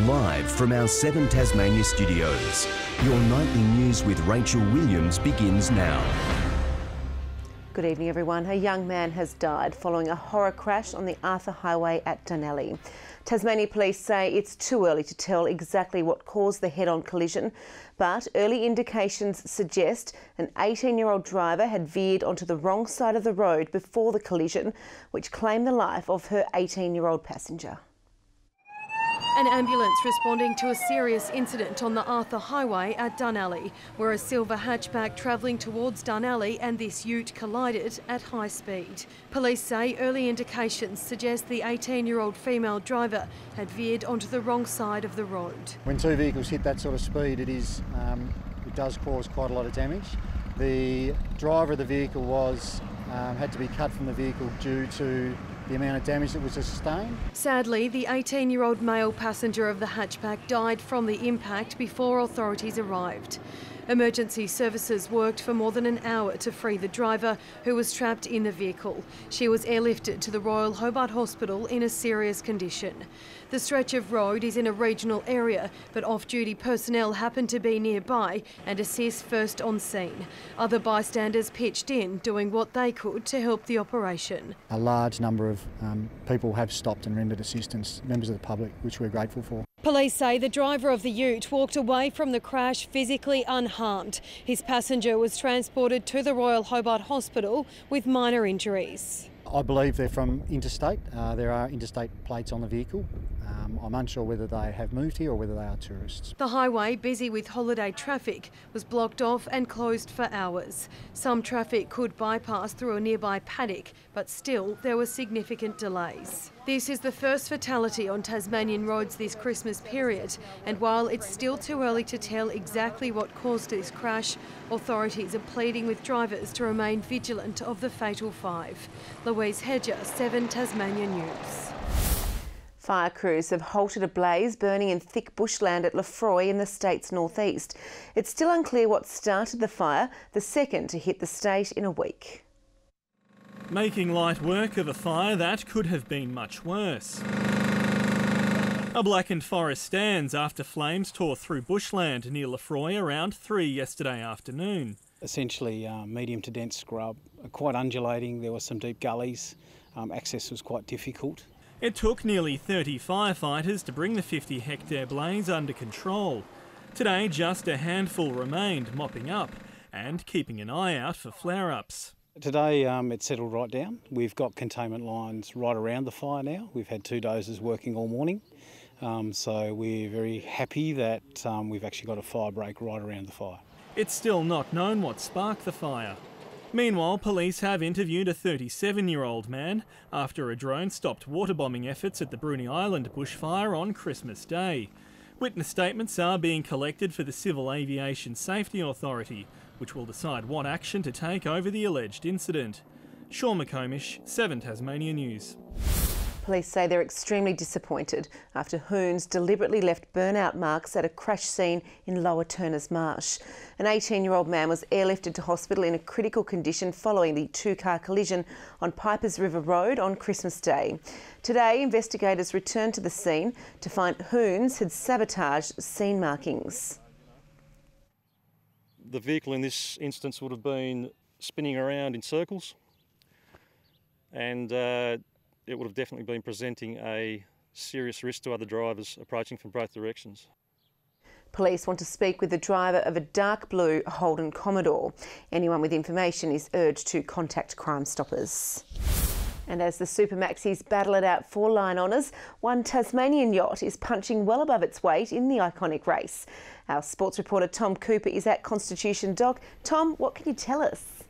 Live from our 7 Tasmania studios, your nightly news with Rachel Williams begins now. Good evening, everyone. A young man has died following a horror crash on the Arthur Highway at Dunalley. Tasmania police say it's too early to tell exactly what caused the head-on collision, but early indications suggest an 18-year-old driver had veered onto the wrong side of the road before the collision, which claimed the life of her 18-year-old passenger. An ambulance responding to a serious incident on the Arthur Highway at Dunalley, where a silver hatchback travelling towards Dunalley and this ute collided at high speed. Police say early indications suggest the 18-year-old female driver had veered onto the wrong side of the road. When two vehicles hit that sort of speed, it does cause quite a lot of damage. The driver of the vehicle had to be cut from the vehicle due to the amount of damage that was sustained. Sadly, the 18-year-old male passenger of the hatchback died from the impact before authorities arrived. Emergency services worked for more than an hour to free the driver, who was trapped in the vehicle. She was airlifted to the Royal Hobart Hospital in a serious condition. The stretch of road is in a regional area, but off-duty personnel happened to be nearby and assist first on scene. Other bystanders pitched in, doing what they could to help the operation. A large number of people have stopped and rendered assistance, members of the public, which we're grateful for. Police say the driver of the ute walked away from the crash physically unharmed. His passenger was transported to the Royal Hobart Hospital with minor injuries. I believe they're from interstate. There are interstate plates on the vehicle. I'm unsure whether they have moved here or whether they are tourists. The highway, busy with holiday traffic, was blocked off and closed for hours. Some traffic could bypass through a nearby paddock, but still there were significant delays. This is the first fatality on Tasmanian roads this Christmas period, and while it's still too early to tell exactly what caused this crash, authorities are pleading with drivers to remain vigilant of the fatal five. Louise, HEDGER, 7 Tasmania News. Fire crews have halted a blaze burning in thick bushland at Lefroy in the state's northeast. It's still unclear what started the fire, the second to hit the state in a week. Making light work of a fire that could have been much worse. A blackened forest stands after flames tore through bushland near Lefroy around 3 yesterday afternoon. Essentially medium to dense scrub, quite undulating, there were some deep gullies, access was quite difficult. It took nearly 30 firefighters to bring the 50-hectare blaze under control. Today, just a handful remained, mopping up and keeping an eye out for flare-ups. Today it's settled right down. We've got containment lines right around the fire now. We've had 2 dozers working all morning, so we're very happy that we've actually got a fire break right around the fire. It's still not known what sparked the fire. Meanwhile, police have interviewed a 37-year-old man after a drone stopped waterbombing efforts at the Bruny Island bushfire on Christmas Day. Witness statements are being collected for the Civil Aviation Safety Authority, which will decide what action to take over the alleged incident. Sean McComish, 7 Tasmania News. Police say they're extremely disappointed after Hoons deliberately left burnout marks at a crash scene in Lower Turners Marsh. An 18-year-old man was airlifted to hospital in a critical condition following the 2-car collision on Pipers River Road on Christmas Day. Today, investigators returned to the scene to find Hoons had sabotaged scene markings. The vehicle in this instance would have been spinning around in circles, and it would have definitely been presenting a serious risk to other drivers approaching from both directions. Police want to speak with the driver of a dark blue Holden Commodore. Anyone with information is urged to contact Crime Stoppers. And as the Super Maxis battle it out for line honours, one Tasmanian yacht is punching well above its weight in the iconic race. Our sports reporter Tom Cooper is at Constitution Dock. Tom, what can you tell us?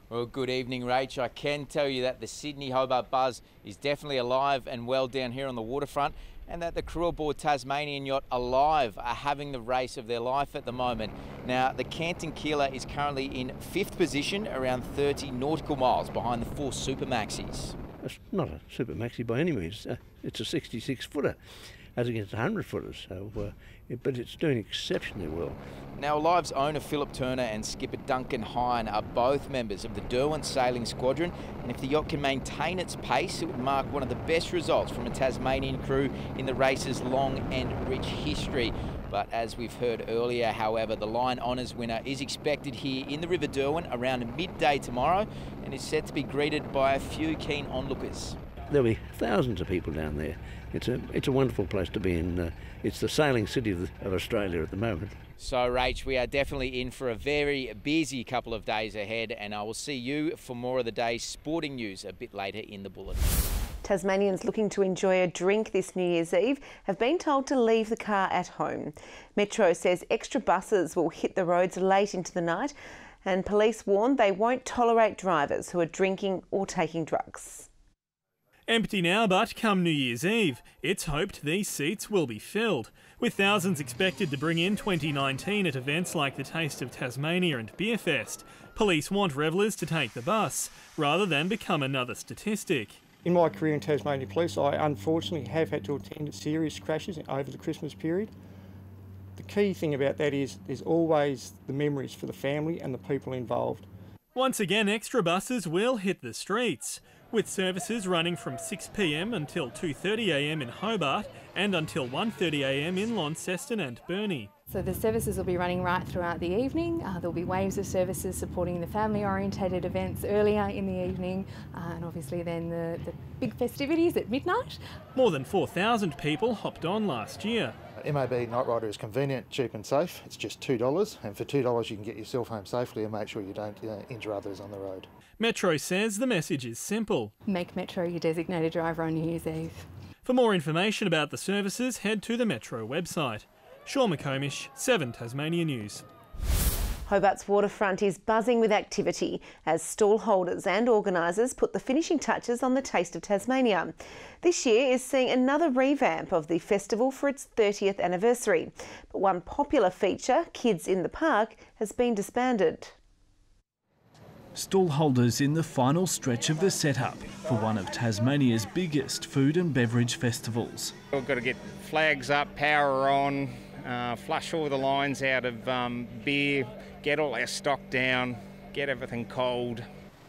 Well, good evening, Rach. I can tell you that the Sydney Hobart buzz is definitely alive and well down here on the waterfront, and that the crew aboard Tasmanian yacht Alive are having the race of their life at the moment. Now, the Canton Keeler is currently in 5th position, around 30 nautical miles behind the 4 Super Maxis. It's not a Super Maxi by any means. It's a 66-footer. as against 100-footers. So, but it's doing exceptionally well. Now, Alive's owner Philip Turner and skipper Duncan Hine are both members of the DERWENT sailing squadron, and if the yacht can maintain its pace, it would mark one of the best results from a Tasmanian crew in the race's long and rich history. But as we've heard earlier, however, the Line Honours winner is expected here in the River Derwent around midday tomorrow and is set to be greeted by a few keen onlookers. There'll be thousands of people down there. It's a wonderful place to be in. It's the sailing city of Australia at the moment. So, Rach, we are definitely in for a very busy couple of days ahead, and I will see you for more of the day's sporting news a bit later in the bulletin. Tasmanians looking to enjoy a drink this New Year's Eve have been told to leave the car at home. Metro says extra buses will hit the roads late into the night, and police warn they won't tolerate drivers who are drinking or taking drugs. Empty now, but come New Year's Eve, it's hoped these seats will be filled. With thousands expected to bring in 2019 at events like the Taste of Tasmania and Beerfest, police want revellers to take the bus, rather than become another statistic. In my career in Tasmania Police, I unfortunately have had to attend serious crashes over the Christmas period. The key thing about that is there's always the memories for the family and the people involved. Once again, extra buses will hit the streets, with services running from 6 p.m. until 2:30 a.m. in Hobart and until 1:30 a.m. in Launceston and Burnie. So the services will be running right throughout the evening. There'll be waves of services supporting the family-orientated events earlier in the evening, and obviously then the big festivities at midnight. More than 4,000 people hopped on last year. MAIB Night Rider is convenient, cheap and safe. It's just $2, and for $2 you can get yourself home safely and make sure you don't injure others on the road. Metro says the message is simple. Make Metro your designated driver on New Year's Eve. For more information about the services, head to the Metro website. Sean McComish, 7 Tasmania News. Hobart's waterfront is buzzing with activity as stall holders and organisers put the finishing touches on the Taste of Tasmania. This year is seeing another revamp of the festival for its 30th anniversary. But one popular feature, Kids in the Park, has been disbanded. Stallholders in the final stretch of the setup for one of Tasmania's biggest food and beverage festivals. We've got to get flags up, power on, flush all the lines out of beer, get all our stock down, get everything cold.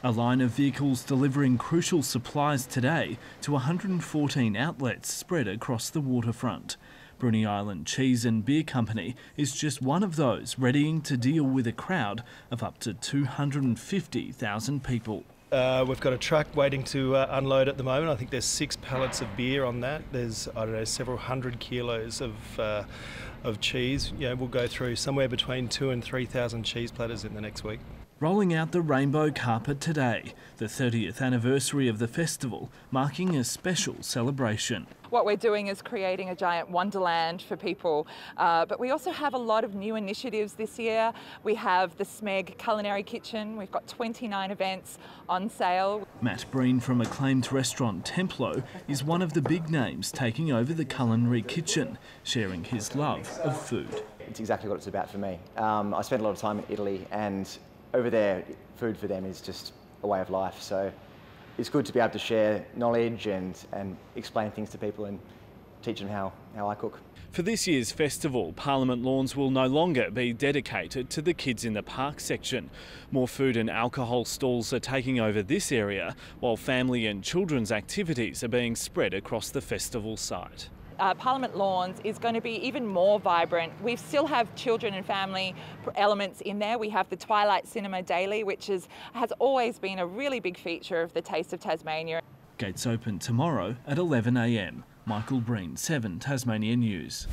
A line of vehicles delivering crucial supplies today to 114 outlets spread across the waterfront. Bruny Island Cheese and Beer Company is just one of those readying to deal with a crowd of up to 250,000 people. We've got a truck waiting to unload at the moment. I think there's 6 pallets of beer on that. There's, I don't know, several hundred kilos of cheese. You know, we'll go through somewhere between 2,000 and 3,000 cheese platters in the next week. Rolling out the rainbow carpet today, the 30th anniversary of the festival, marking a special celebration. What we're doing is creating a giant wonderland for people, but we also have a lot of new initiatives this year. We have the SMEG Culinary Kitchen. We've got 29 events on sale. Matt Breen from acclaimed restaurant Templo is one of the big names taking over the culinary kitchen, sharing his love of food. It's exactly what it's about for me. I spent a lot of time in Italy, and over there, food for them is just a way of life. So it's good to be able to share knowledge and explain things to people and teach them how I cook. For this year's festival, Parliament lawns will no longer be dedicated to the Kids in the Park section. More food and alcohol stalls are taking over this area, while family and children's activities are being spread across the festival site. Parliament Lawns is going to be even more vibrant. We still have children and family elements in there. We have the Twilight Cinema Daily, which has always been a really big feature of the Taste of Tasmania. Gates open tomorrow at 11 a.m. Michael Breen, 7 Tasmania News.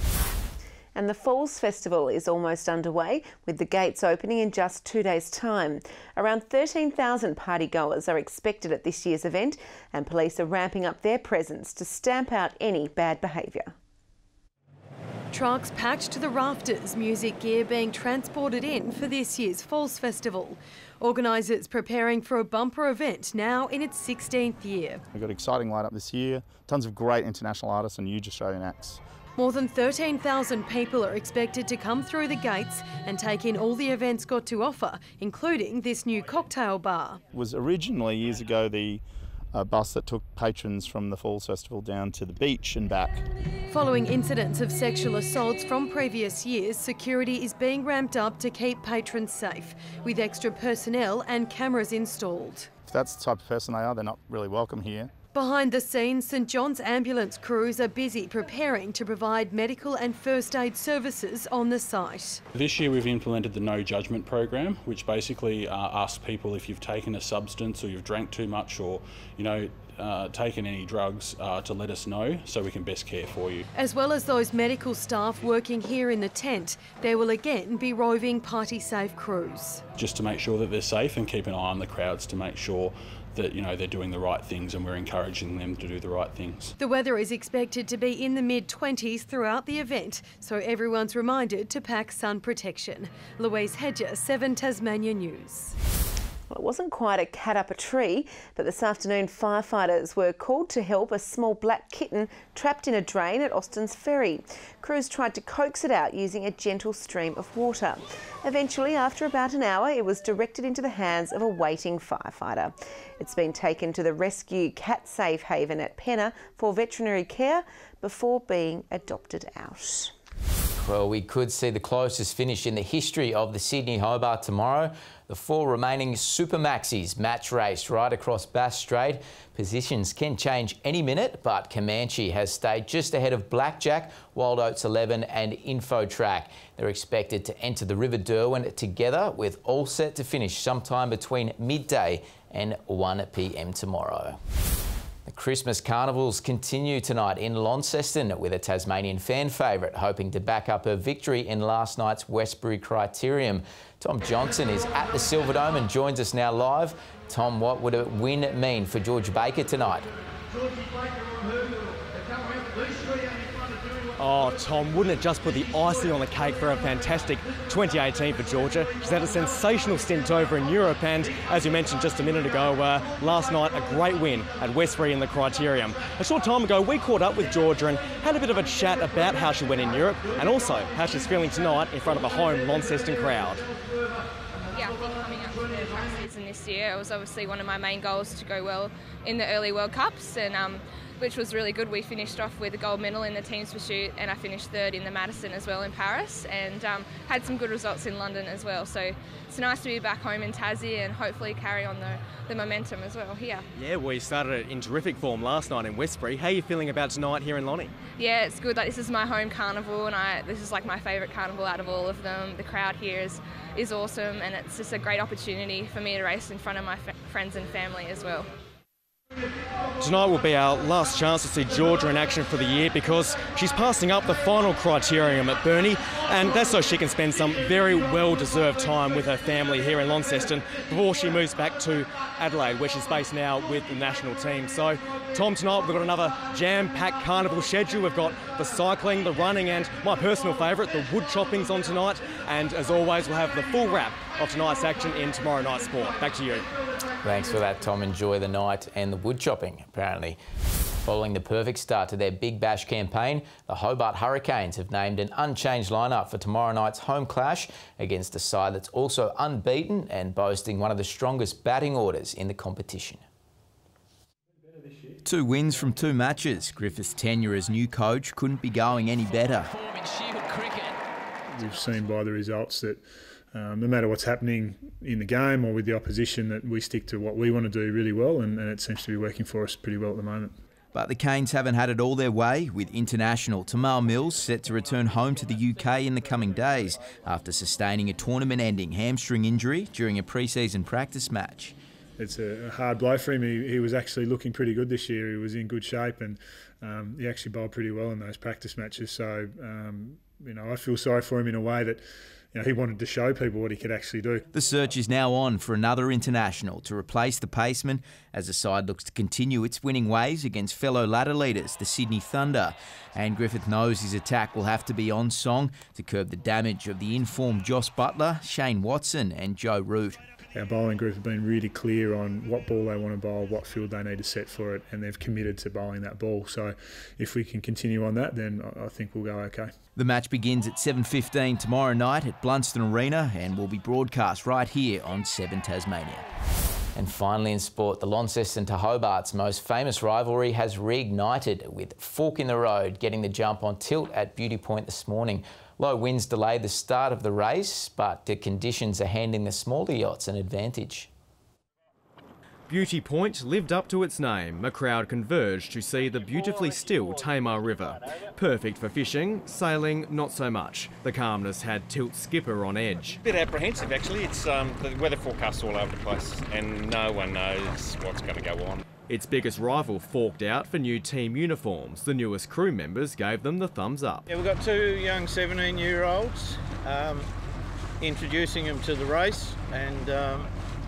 And the Falls Festival is almost underway, with the gates opening in just 2 days' time. Around 13,000 partygoers are expected at this year's event, and police are ramping up their presence to stamp out any bad behaviour. Trucks packed to the rafters, music gear being transported in for this year's Falls Festival. Organisers preparing for a bumper event now in its 16th year. We've got an exciting lineup this year, tons of great international artists and huge Australian acts. More than 13,000 people are expected to come through the gates and take in all the event's got to offer, including this new cocktail bar. It was originally years ago the a bus that took patrons from the Falls Festival down to the beach and back. Following incidents of sexual assaults from previous years, security is being ramped up to keep patrons safe, with extra personnel and cameras installed. If that's the type of person they are, they're not really welcome here. Behind the scenes, St John's ambulance crews are busy preparing to provide medical and first aid services on the site. This year we've implemented the No Judgment program, which basically asks people if you've taken a substance or you've drank too much or, taken any drugs to let us know so we can best care for you. As well as those medical staff working here in the tent, there will again be roving party safe crews. Just to make sure that they're safe and keep an eye on the crowds to make sure that they're doing the right things and we're encouraging them to do the right things. The weather is expected to be in the mid-20s throughout the event, so everyone's reminded to pack sun protection. Louise, HEDGER, 7 Tasmania News. Well, it wasn't quite a cat up a tree, but this afternoon firefighters were called to help a small black kitten trapped in a drain at Austin's Ferry. Crews tried to coax it out using a gentle stream of water. Eventually, after about an hour, it was directed into the hands of a waiting firefighter. It's been taken to the rescue cat safe haven at Penna for veterinary care before being adopted out. Well, we could see the closest finish in the history of the Sydney Hobart tomorrow. The 4 remaining Super Maxis match race right across Bass Strait. Positions can change any minute, but Comanche has stayed just ahead of Blackjack, Wild Oats 11 and Infotrack. They're expected to enter the River Derwent together, with all set to finish sometime between midday and 1 p.m. tomorrow. The Christmas carnivals continue tonight in Launceston, with a Tasmanian fan favourite hoping to back up her victory in last night's Westbury Criterium. Tom Johnson is at the Silverdome and joins us now live. Tom, what would a win mean for George Baker tonight? Oh, Tom, wouldn't it just put the icing on the cake for a fantastic 2018 for Georgia? She's had a sensational stint over in Europe and, as you mentioned just a minute ago, last night a great win at Westbury in the Criterium. A short time ago we caught up with Georgia and had a bit of a chat about how she went in Europe and also how she's feeling tonight in front of a home Launceston crowd. Yeah, I think coming up to the track season this year, it was obviously one of my main goals to go well in the early World Cups, and which was really good. We finished off with a gold medal in the team's pursuit, and I finished 3rd in the Madison as well in Paris, and had some good results in London as well. So it's nice to be back home in Tassie and hopefully carry on the momentum as well here. Yeah, well, you started in terrific form last night in Westbury. How are you feeling about tonight here in Lonnie? Yeah, it's good. Like, this is my home carnival, and this is like my favourite carnival out of all of them. The crowd here is awesome, and it's just a great opportunity for me to race in front of my friends and family as well. Tonight will be our last chance to see Georgia in action for the year, because she's passing up the final Criterium at Burnie, and that's so she can spend some very well-deserved time with her family here in Launceston before she moves back to Adelaide, where she's based now with the national team. So, Tom, tonight we've got another jam-packed carnival schedule. We've got the cycling, the running, and my personal favourite, the wood choppings on tonight. And as always, we'll have the full wrap of tonight's action in tomorrow night's sport. Back to you. Thanks for that, Tom. Enjoy the night and the wood chopping, apparently. Following the perfect start to their Big Bash campaign, the Hobart Hurricanes have named an unchanged lineup for tomorrow night's home clash against a side that's also unbeaten and boasting one of the strongest batting orders in the competition. 2 wins from 2 matches. Griffith's tenure as new coach couldn't be going any better. We've seen by the results that no matter what's happening in the game or with the opposition, that we stick to what we want to do really well, and it seems to be working for us pretty well at the moment. But the Canes haven't had it all their way, with international Tamal Mills set to return home to the UK in the coming days after sustaining a tournament-ending hamstring injury during a pre-season practice match. It's a hard blow for him. He was actually looking pretty good this year. He was in good shape, and he actually bowled pretty well in those practice matches. So, I feel sorry for him in a way that he wanted to show people what he could actually do. The search is now on for another international to replace the paceman as the side looks to continue its winning ways against fellow ladder leaders, the Sydney Thunder. And Griffith knows his attack will have to be on song to curb the damage of the informed Joss Butler, Shane Watson and Joe Root. Our bowling group have been really clear on what ball they want to bowl, what field they need to set for it, and they've committed to bowling that ball. So if we can continue on that, then I think we'll go okay. The match begins at 7:15 tomorrow night at Blunston Arena and will be broadcast right here on 7 Tasmania. And finally in sport, the Launceston to Hobart's most famous rivalry has reignited, with Fork in the Road getting the jump on Tilt at Beauty Point this morning. Low winds delayed the start of the race, but the conditions are handing the smaller yachts an advantage. Beauty Point lived up to its name. A crowd converged to see the beautifully still Tamar River. Perfect for fishing, sailing not so much. The calmness had Tilt skipper on edge. A bit apprehensive actually. It's the weather forecast's all over the place and no one knows what's going to go on. Its biggest rival forked out for new team uniforms. The newest crew members gave them the thumbs up. Yeah, we've got two young 17-year-olds, introducing them to the race, and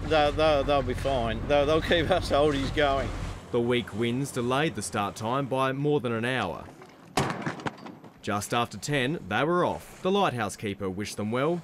they'll be fine. They'll keep us oldies going. The weak winds delayed the start time by more than an hour. Just after 10, they were off. The lighthouse keeper wished them well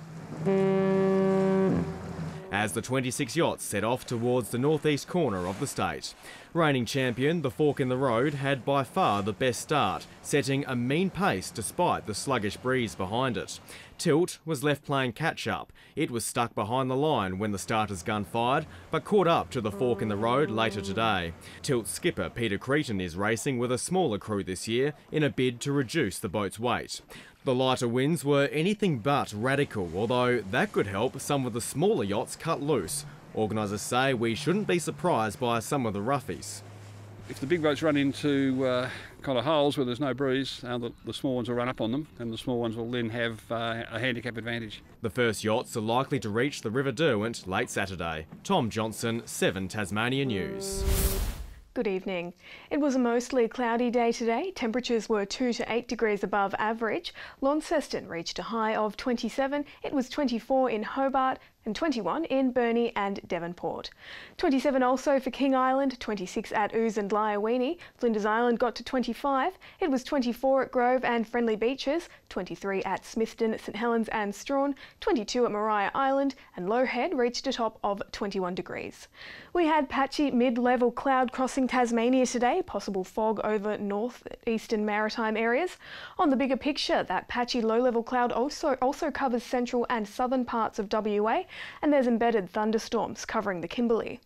as the 26 yachts set off towards the northeast corner of the state. Reigning champion, the Fork in the Road, had by far the best start, setting a mean pace despite the sluggish breeze behind it. Tilt was left playing catch-up. It was stuck behind the line when the starter's gun fired, but caught up to the Fork in the Road later today. Tilt's skipper Peter CRETAN is racing with a smaller crew this year in a bid to reduce the boat's weight. The lighter winds were anything but radical, although that could help some of the smaller yachts cut loose. Organisers say we shouldn't be surprised by some of the roughies. If the big boats run into kind of holes where there's no breeze, the small ones will run up on them, and the small ones will then have a handicap advantage. The first yachts are likely to reach the River Derwent late Saturday. Tom Johnson, 7 Tasmania News. Good evening. It was a mostly cloudy day today. Temperatures were 2 to 8 degrees above average. Launceston reached a high of 27. It was 24 in Hobart and 21 in Burnie and Devonport. 27 also for King Island, 26 at Ouse and Lyowini. Flinders Island got to 25. It was 24 at Grove and Friendly Beaches, 23 at Smithton, St Helens and Strawn, 22 at Maria Island, and Low Head reached a top of 21 degrees. We had patchy mid-level cloud crossing Tasmania today, possible fog over north-eastern maritime areas. On the bigger picture, that patchy low-level cloud also covers central and southern parts of WA, and there's embedded thunderstorms covering the Kimberley.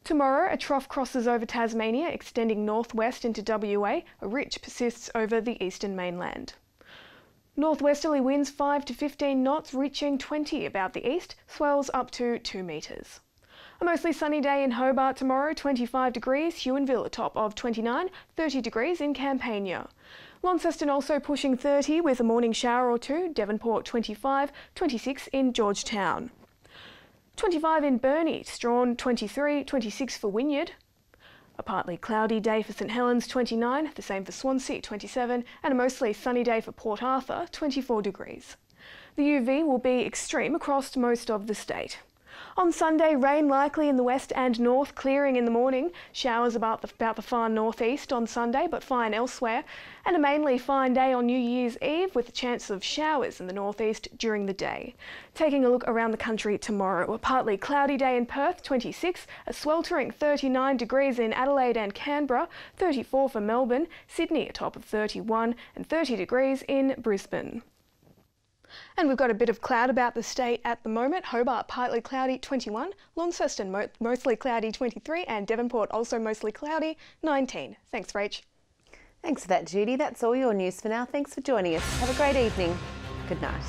Tomorrow, a trough crosses over Tasmania, extending northwest into WA. A ridge persists over the eastern mainland. Northwesterly winds 5 to 15 knots, reaching 20 about the east, swells up to 2 metres. A mostly sunny day in Hobart tomorrow, 25 degrees, Huonville a top of 29, 30 degrees in Campania. Launceston also pushing 30 with a morning shower or two, Devonport 25, 26 in Georgetown. 25 in Burnie, Strawn 23, 26 for Wynyard. A partly cloudy day for St Helens 29, the same for Swansea 27, and a mostly sunny day for Port Arthur 24 degrees. The UV will be extreme across most of the state. On Sunday, rain likely in the west and north, clearing in the morning. Showers about the far northeast on Sunday, but fine elsewhere. And a mainly fine day on New Year's Eve with a chance of showers in the northeast during the day. Taking a look around the country tomorrow, a partly cloudy day in Perth, 26, a sweltering 39 degrees in Adelaide and Canberra, 34 for Melbourne, Sydney a top of 31 and 30 degrees in Brisbane. And we've got a bit of cloud about the state at the moment. Hobart partly cloudy 21, Launceston mostly cloudy 23, and Devonport also mostly cloudy 19. Thanks, Rach. Thanks for that, Judy. That's all your news for now. Thanks for joining us. Have a great evening. Good night.